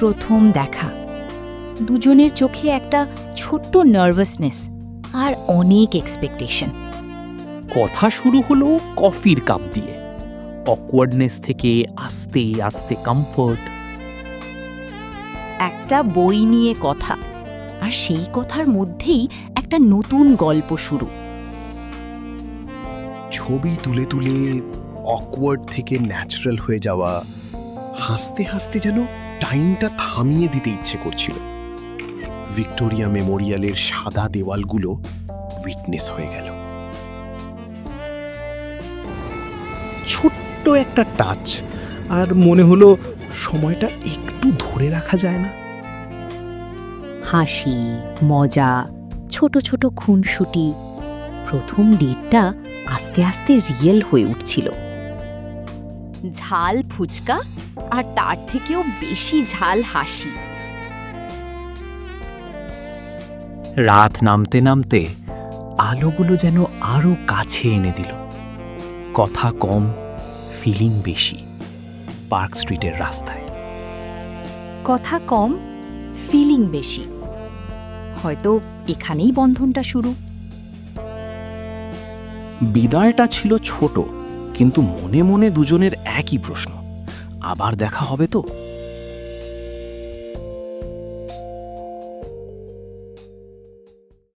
প্রথম দেখা। দুজনের চোখে একটা ছোট্ট নার্ভাসনেস আর অনেক এক্সপেকটেশন। কথা শুরু হলো কফির কাপ দিয়ে, অকওয়ার্ডনেস থেকে আস্তে আস্তে কমফোর্ট। একটা বই নিয়ে কথা, আর সেই কথার মধ্যেই একটা নতুন গল্প শুরু। ছবি তুলে তুলে অকওয়ার্ড থেকে ন্যাচারাল হয়ে যাওয়া, হাসতে হাসতে যেন টাইমটা থামিয়ে দিতে ইচ্ছে করছিল। ভিক্টোরিয়া মেমোরিয়ালের সাদা দেওয়ালগুলো উইটনেস হয়ে গেল। ছোট্ট একটা টাচ, আর মনে হলো সময়টা একটু ধরে রাখা যায় না। হাসি, মজা, ছোট ছোট খুনসুটি। প্রথম ডেটটা আস্তে আস্তে রিয়েল হয়ে উঠছিল। ঝাল ফুচকা আর তার থেকেও বেশি ঝাল হাসি। রাত নামতে নামতে আলোগুলো যেন আরো কাছে এনে দিল। কথা কম, ফিলিং বেশি। পার্ক স্ট্রিটের রাস্তায় কথা কম, ফিলিং বেশি। হয়তো এখানেই বন্ধনটা শুরু। বিদায়টা ছিল ছোট, কিন্তু মনে মনে দুজনের একই প্রশ্ন, আবার দেখা হবে তো?